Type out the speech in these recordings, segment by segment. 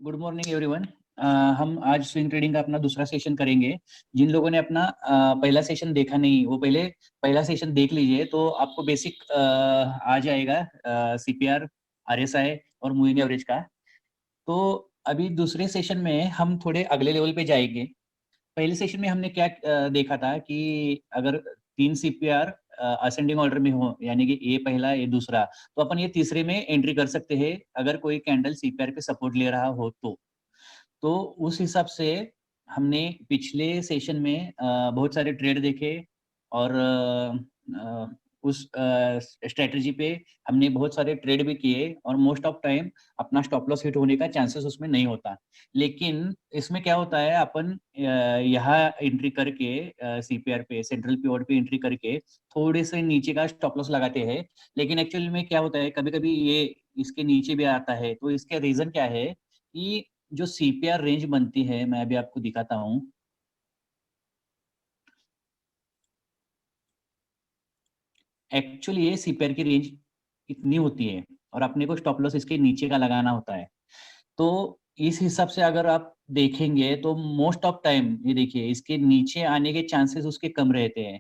Good morning everyone. हम आज swing trading का अपना दूसरा सेशन करेंगे। जिन लोगों ने अपना पहला सेशन देखा नहीं, वो पहले पहला सेशन देख लीजिए, तो आपको बेसिक आ जाएगा सीपीआर, आरएसआई और मूविंग एवरेज का। तो अभी दूसरे सेशन में हम थोड़े अगले लेवल पे जाएंगे। पहले सेशन में हमने क्या देखा था कि अगर तीन सीपीआर असेंडिंग ऑर्डर में हो, यानी कि ए पहला ए दूसरा, तो अपन ये तीसरे में एंट्री कर सकते हैं अगर कोई कैंडल सीपीआर पे सपोर्ट ले रहा हो तो उस हिसाब से हमने पिछले सेशन में बहुत सारे ट्रेड देखे और उस स्ट्रेटजी पे हमने बहुत सारे ट्रेड भी किए और मोस्ट ऑफ टाइम अपना स्टॉप लॉस हिट होने का चांसेस उसमें नहीं होता। लेकिन इसमें क्या होता है, अपन यहाँ एंट्री करके सीपीआर पे सेंट्रल पिवोट पे एंट्री करके थोड़े से नीचे का स्टॉप लॉस लगाते हैं। लेकिन एक्चुअली में क्या होता है, कभी कभी ये इसके नीचे भी आता है। तो इसका रीजन क्या है कि जो सीपीआर रेंज बनती है, मैं अभी आपको दिखाता हूँ। एक्चुअली ये सीपीआर की रेंज इतनी होती है और अपने को स्टॉप लॉस इसके नीचे का लगाना होता है। तो इस हिसाब से अगर आप देखेंगे तो मोस्ट ऑफ टाइम ये देखिए, इसके नीचे आने के चांसेस उसके कम रहते हैं।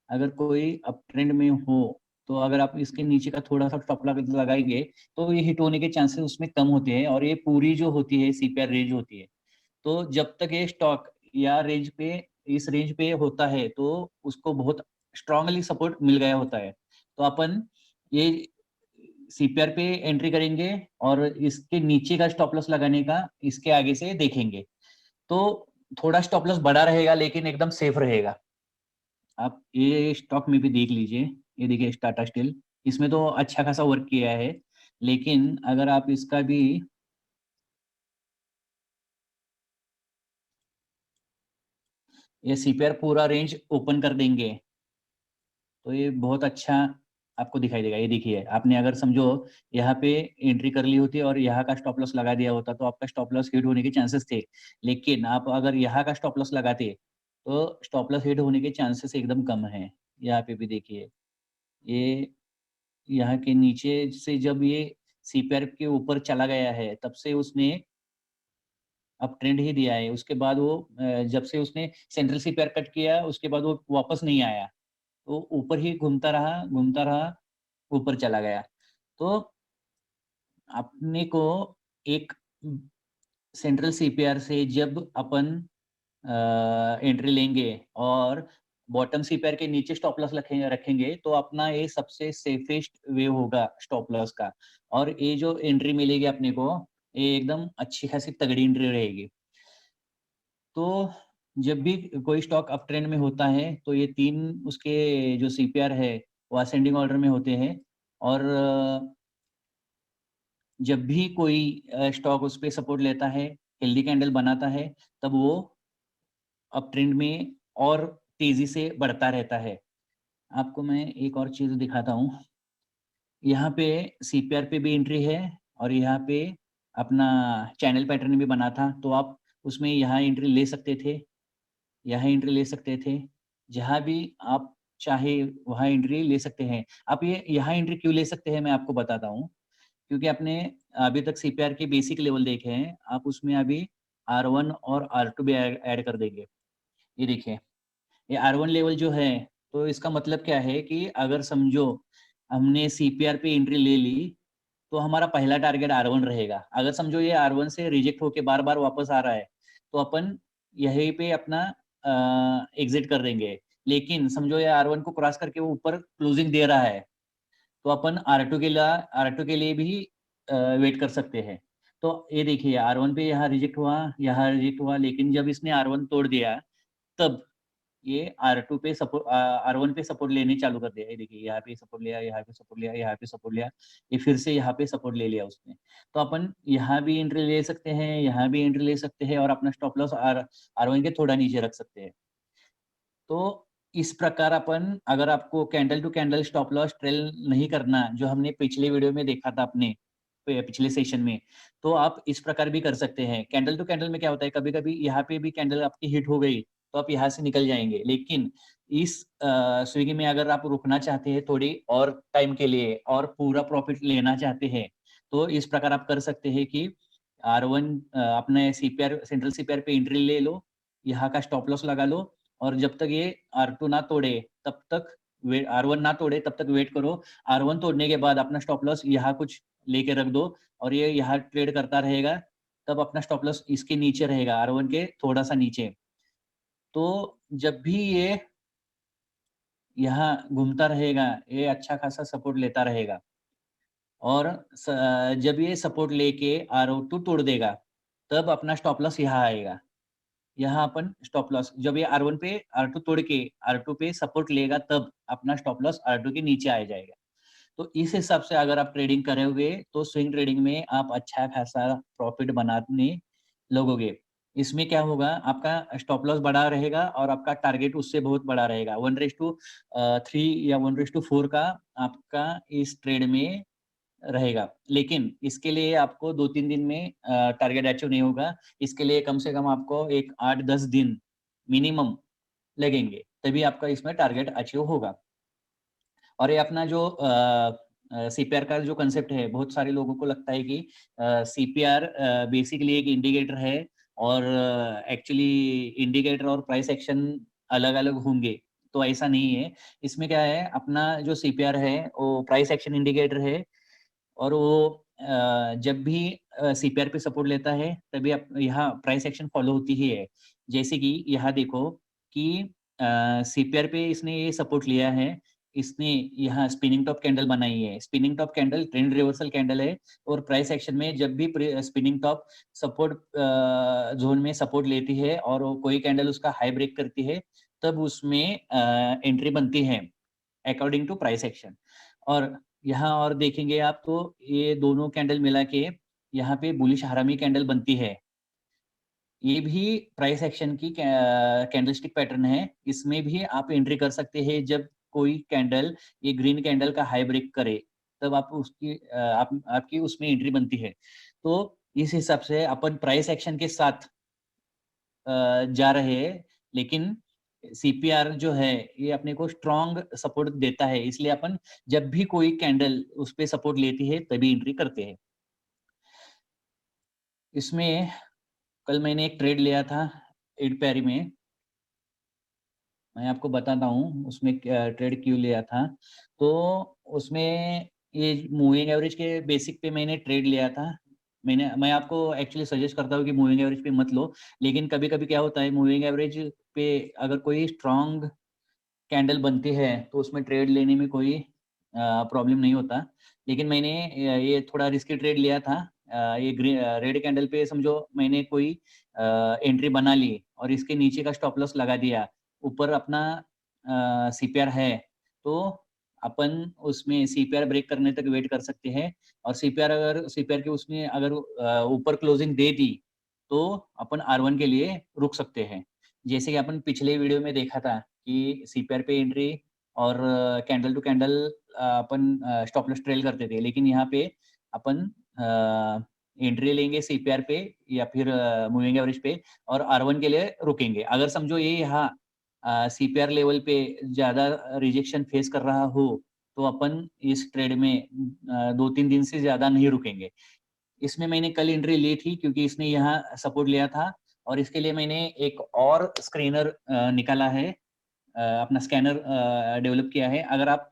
अगर कोई अप ट्रेंड में हो तो अगर आप इसके नीचे का थोड़ा सा स्टॉप लॉस लगाएंगे तो ये हिट होने के चांसेस उसमें कम होते हैं, और ये पूरी जो होती है सीपीआर रेंज होती है। तो जब तक ये स्टॉक या रेंज पे इस रेंज पे होता है तो उसको बहुत स्ट्रांगली सपोर्ट मिल गया होता है। तो अपन ये सीपीआर पे एंट्री करेंगे और इसके नीचे का स्टॉप लॉस लगाने का इसके आगे से देखेंगे। तो थोड़ा स्टॉप लॉस बड़ा रहेगा लेकिन एकदम सेफ रहेगा। आप ये स्टॉक में भी देख लीजिए, ये देखिए टाटा स्टील, इसमें तो अच्छा खासा वर्क किया है। लेकिन अगर आप इसका भी ये सीपीआर पूरा रेंज ओपन कर देंगे तो ये बहुत अच्छा आपको दिखाई देगा। ये देखिए, आपने अगर समझो यहाँ पे एंट्री कर ली होती और यहाँ का स्टॉप लॉस लगा दिया होता तो आपका स्टॉप लॉस हिट होने के चांसेस थे। लेकिन आप अगर यहाँ का स्टॉप लॉस लगाते तो स्टॉप लॉस हिट होने के चांसेस एकदम कम है। यहाँ पे भी देखिए, ये यहाँ के नीचे से जब ये सीपीआर के ऊपर चला गया है तब से उसने अब ट्रेंड ही दिया है। उसके बाद वो जब से उसने सेंट्रल सीपीआर कट किया उसके बाद वो वापस नहीं आया। तो ऊपर ही घूमता रहा, ऊपर चला गया। तो अपने को एक सेंट्रल सीपीआर से जब अपन एंट्री लेंगे और बॉटम सीपीआर के नीचे स्टॉप लॉस रखेंगे तो अपना ये सबसे सेफेस्ट वे होगा स्टॉप लॉस का। और ये जो एंट्री मिलेगी अपने को, ये एकदम अच्छी खासी तगड़ी एंट्री रहेगी। तो जब भी कोई स्टॉक अप ट्रेंड में होता है तो ये तीन उसके जो सीपीआर है वो असेंडिंग ऑर्डर में होते हैं। और जब भी कोई स्टॉक उस पे सपोर्ट लेता है, हेल्दी कैंडल बनाता है, तब वो अप ट्रेंड में और तेजी से बढ़ता रहता है। आपको मैं एक और चीज दिखाता हूँ। यहाँ पे सीपीआर पे भी एंट्री है और यहाँ पे अपना चैनल पैटर्न भी बना था, तो आप उसमें यहाँ एंट्री ले सकते थे, यहाँ एंट्री ले सकते थे। जहाँ भी आप चाहे वहाँ एंट्री ले सकते हैं। आप ये यहाँ एंट्री क्यों ले सकते हैं मैं आपको बताता हूँ। क्योंकि आपने अभी तक सीपीआर के बेसिक लेवल देखे हैं, आप उसमें अभी R1 और R2 भी ऐड कर देंगे। ये देखिए, ये R1 लेवल जो है, तो इसका मतलब क्या है कि अगर समझो हमने सीपीआर पे एंट्री ले ली तो हमारा पहला टारगेट R1 रहेगा। अगर समझो ये R1 से रिजेक्ट होके बार बार वापस आ रहा है तो अपन यहीं पे अपना एग्जिट कर देंगे। लेकिन समझो ये R1 को क्रॉस करके वो ऊपर क्लोजिंग दे रहा है तो अपन R2 के लिए भी वेट कर सकते हैं। तो ये देखिए, R1 पे यहाँ रिजेक्ट हुआ, लेकिन जब इसने R1 तोड़ दिया तब ये R2 पे सपोर्ट R1 पे सपोर्ट लेने चालू कर दिया। ये देखिए, यहाँ पे सपोर्ट लिया, यहाँ पे सपोर्ट लिया, यहाँ पे सपोर्ट लिया, ये फिर से यहाँ पे सपोर्ट ले लिया उसने। तो अपन यहाँ भी एंट्री ले सकते हैं, यहाँ भी एंट्री ले सकते हैं और अपना स्टॉप लॉस R1 के थोड़ा नीचे रख सकते हैं। तो इस प्रकार अपन, अगर आपको candle to candle stop loss trail नहीं करना, जो हमने पिछले वीडियो में देखा था अपने पिछले सेशन में, तो आप इस प्रकार भी कर सकते हैं। कैंडल टू कैंडल में क्या होता है, कभी कभी यहाँ पे भी कैंडल आपकी हिट हो गई तो आप यहाँ से निकल जाएंगे। लेकिन इस स्विंग में अगर आप रुकना चाहते हैं थोड़ी और टाइम के लिए और पूरा प्रॉफिट लेना चाहते हैं तो इस प्रकार आप कर सकते हैं कि R1 अपने सीपीआर सेंट्रल सीपीआर पे एंट्री ले लो, यहाँ का स्टॉप लॉस लगा लो और जब तक ये R2 ना तोड़े तब तक R1 ना तोड़े तब तक वेट करो। R1 तोड़ने के बाद अपना स्टॉप लॉस यहाँ कुछ लेके रख दो और ये यहाँ ट्रेड करता रहेगा, तब अपना स्टॉप लॉस इसके नीचे रहेगा, R1 के थोड़ा सा नीचे। तो जब भी ये यहाँ घूमता रहेगा, ये अच्छा खासा सपोर्ट लेता रहेगा और जब ये सपोर्ट लेके R2 तोड़ देगा, तब अपना स्टॉप लॉस यहाँ आएगा। यहाँ अपन स्टॉप लॉस जब ये R1 पे R2 तोड़ के R2 पे सपोर्ट लेगा, तब अपना स्टॉप लॉस R2 के नीचे आ जाएगा। तो इस हिसाब से अगर आप ट्रेडिंग करोगे, तो स्विंग ट्रेडिंग में आप अच्छा खासा प्रॉफिट बनाने लगोगे। इसमें क्या होगा, आपका स्टॉप लॉस बड़ा रहेगा और आपका टारगेट उससे बहुत बड़ा रहेगा। 1:3 या 1:4 का आपका इस ट्रेड में रहेगा। लेकिन इसके लिए आपको 2-3 दिन में टारगेट अचीव नहीं होगा। इसके लिए कम से कम आपको एक 8-10 दिन मिनिमम लगेंगे, तभी आपका इसमें टारगेट अचीव होगा। और ये अपना जो सीपीआर का जो कंसेप्ट है, बहुत सारे लोगों को लगता है कि सीपीआर बेसिकली एक इंडिकेटर है और एक्चुअली इंडिकेटर और प्राइस एक्शन अलग-अलग होंगे, तो ऐसा नहीं है। इसमें क्या है, अपना जो सीपीआर है, वो प्राइस एक्शन इंडिकेटर है और वो जब भी सीपीआर पे सपोर्ट लेता है, तभी आप यहाँ प्राइस एक्शन फॉलो होती ही है। जैसे कि यहाँ देखो कि सीपीआर पे इसने ये सपोर्ट लिया है, इसने यहाँ स्पिनिंग टॉप कैंडल बनाई है। Spinning top candle trend reversal candle है और प्राइस एक्शन में जब भी स्पिनिंग टॉप सपोर्ट ज़ोन में सपोर्ट लेती है और वो कोई कैंडल उसका हाई ब्रेक करती है, तब उसमें एंट्री बनती है अकॉर्डिंग टू प्राइस एक्शन। और यहाँ और देखेंगे आप तो ये दोनों कैंडल मिला के यहाँ पे बुलिश हरामी कैंडल बनती है। ये भी प्राइस एक्शन की कैंडलस्टिक पैटर्न है। इसमें भी आप एंट्री कर सकते हैं जब कोई कैंडल ये ग्रीन कैंडल का हाई ब्रेक करे, तब आप उसकी आपकी उसमें एंट्री बनती है। तो इस हिसाब से अपन प्राइस एक्शन के साथ जा रहे हैं, लेकिन सीपीआर जो है ये अपने को स्ट्रॉन्ग सपोर्ट देता है, इसलिए अपन जब भी कोई कैंडल उस पे सपोर्ट लेती है तभी एंट्री करते हैं। इसमें कल मैंने एक ट्रेड लिया था एडपेरी में, मैं आपको बताता हूँ उसमें ट्रेड क्यों लिया था। तो उसमें ये मूविंग एवरेज के बेसिक पे मैंने ट्रेड लिया था। मैं आपको एक्चुअली सजेस्ट करता हूँ कि मूविंग एवरेज पे मत लो, लेकिन कभी-कभी क्या होता है, मूविंग एवरेज पे अगर कोई स्ट्रॉन्ग कैंडल बनती है तो उसमें ट्रेड लेने में कोई प्रॉब्लम नहीं होता। लेकिन मैंने ये थोड़ा रिस्की ट्रेड लिया था। ये रेड कैंडल पे समझो मैंने कोई एंट्री बना ली और इसके नीचे का स्टॉप लॉस लगा दिया। ऊपर अपना सीपीआर है, तो अपन उसमें सीपीआर ब्रेक करने तक वेट कर सकते हैं और सीपीआर के उसमें अगर ऊपर क्लोजिंग दे दी, तो अपन R1 के लिए रुक सकते हैं। जैसे कि अपन पिछले वीडियो में देखा था कि सीपीआर पे एंट्री और कैंडल टू कैंडल अपन स्टॉप लॉस ट्रेल करते थे, लेकिन यहाँ पे अपन एंट्री लेंगे सीपीआर पे या फिर मूविंग एवरेज पे और R1 के लिए रुकेंगे। अगर समझो ये यहाँ सीपीआर लेवल पे ज़्यादा रिजेक्शन फेस कर रहा हो, तो अपन इस ट्रेड में 2-3 दिन से ज़्यादा नहीं रुकेंगे। इसमें मैंने कल एंट्री ली थी क्योंकि इसने यहाँ सपोर्ट लिया था और इसके लिए मैंने एक और स्क्रीनर निकाला है, अपना स्कैनर डेवलप किया है। अगर आप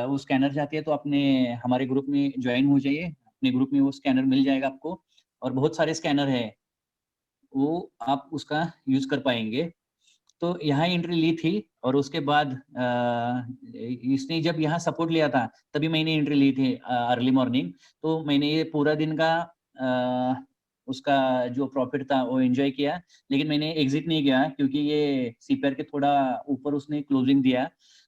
वो स्कैनर चाहते हैं तो अपने हमारे ग्रुप में ज्वाइन हो जाइए। अपने ग्रुप में वो स्कैनर मिल जाएगा आपको और बहुत सारे स्कैनर हैं, वो आप उसका यूज़ कर पाएँगे। तो यहाँ एंट्री ली थी और उसके बाद इसने जब यहाँ सपोर्ट लिया था, तभी मैंने एंट्री ली थी अर्ली मॉर्निंग। तो मैंने ये पूरा दिन का उसका जो प्रॉफ़िट था वो एन्जॉय किया, लेकिन मैंने एग्ज़िट नहीं किया क्योंकि ये सीपीआर के थोड़ा ऊपर उसने क्लोजिंग दिया।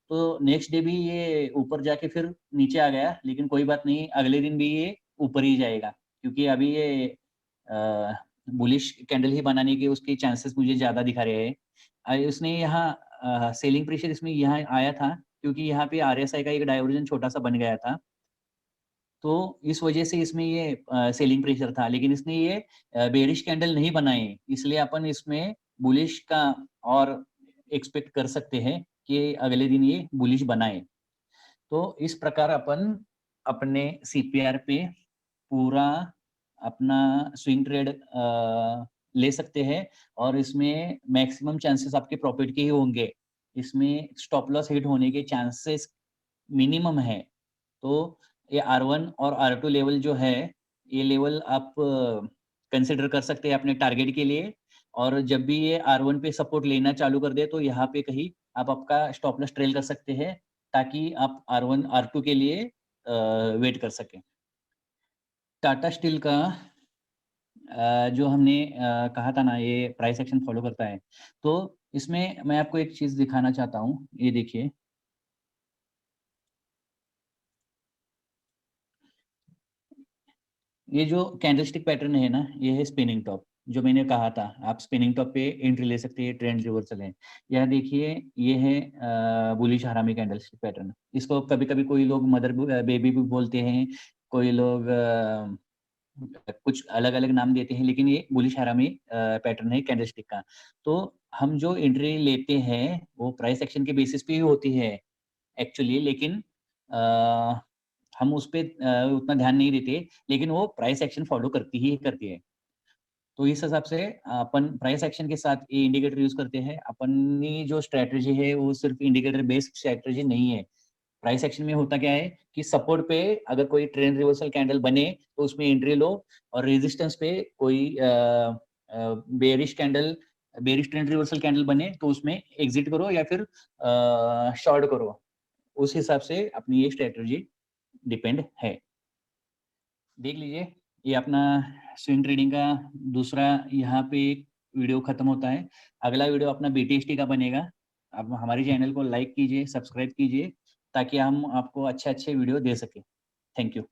तो नेक्स्ट डे भी ये ऊपर जाके फिर नीचे आ गया, लेकिन कोई बात नहीं, अगले दिन भी ये ऊपर ही जाएगा क्योंकि अभी ये अ, बुलिश कैंडल ही बनाने के उसके चांसेस मुझे ज़्यादा दिखा रहे हैं। उसने यहाँ सेलिंग प्रेशर इसमें यहाँ आया था क्योंकि यहाँ पे आरएसआई का एक डाइवर्जन छोटा-सा बन गया था। तो इस वजह से इसमें ये सेलिंग प्रेशर था, लेकिन इसने ये बेयरिश कैंडल नहीं बनाए, इसलिए अपन इसमें बुलिश का और एक्सपेक्ट कर सकते हैं कि अगले दिन ये बुलिश बनाए। तो इस प्रकार अपन अपने सीपीआर पे पूरा अपना स्विंग ट्रेड ले सकते हैं और इसमें मैक्सिमम चांसेस आपके प्रॉफिट के ही होंगे। इसमें स्टॉप लॉस हिट होने के चांसेस मिनिमम है। तो ये R1 और R2 लेवल जो है, ये लेवल आप कंसीडर कर सकते हैं अपने टारगेट के लिए और जब भी ये R1 पे सपोर्ट लेना चालू कर दे, तो यहाँ पे कहीं आप आपका स्टॉप लॉस ट्रेल कर सकते हैं, ताकि आप R1, R2 के लिए वेट कर सकें। टाटा स्टील का जो हमने कहा था ना, ये प्राइस एक्शन फॉलो करता है। तो इसमें मैं आपको एक चीज़ दिखाना चाहता हूँ, ये देखिए। ये जो कैंडलस्टिक पैटर्न है ना, ये है स्पिनिंग टॉप, जो मैंने कहा था, आप स्पिनिंग टॉप पे एंट्री ले सकते हैं, ट्रेंड रिवर्सल है। यह देखिए, ये है बुलिश हरामी कैंडलस्टिक पैटर्न। इसको कभी-कभी कोई लोग मदर बेबी भी बोलते हैं, कोई लोग कुछ अलग-अलग नाम देते हैं, लेकिन ये बुलिश हरामी पैटर्न है कैंडलस्टिक का। तो हम जो एंट्री लेते हैं, वो प्राइस एक्शन के बेसिस पे ही होती है एक्चुअली, लेकिन अ, हम उस पे उतना ध्यान नहीं देते, लेकिन वो प्राइस एक्शन फॉलो करती ही करती है। तो इस हिसाब से अपन प्राइस एक्शन के साथ ये इंडिकेटर यूज़ करते हैं। अपनी जो स्ट्रैटेजी है, वो सिर्फ़ इंडिकेटर बेस्ड स्ट्रैटेजी नहीं है। प्राइस एक्शन में होता क्या है कि सपोर्ट पे अगर कोई ट्रेंड रिवर्सल कैंडल बने, तो उसमें एंट्री लो और रेजिस्टेंस पे कोई बेरिश ट्रेंड रिवर्सल कैंडल बने, तो उसमें एग्ज़िट करो या फिर शॉर्ट करो। उस हिसाब से अपनी ये स्ट्रैटेजी डिपेंड है। देख लीजिए, ये अपना स्विंग ट्रेडिंग का दूसरा यहाँ पे एक वीडियो खत्म होता है। अगला वीडियो अपना बीटीएसटी का बनेगा। आप हमारे चैनल को लाइक कीजिए, सब्सक्राइब कीजिए, ताकि हम आपको अच्छे-अच्छे वीडियो दे सकें। Thank you.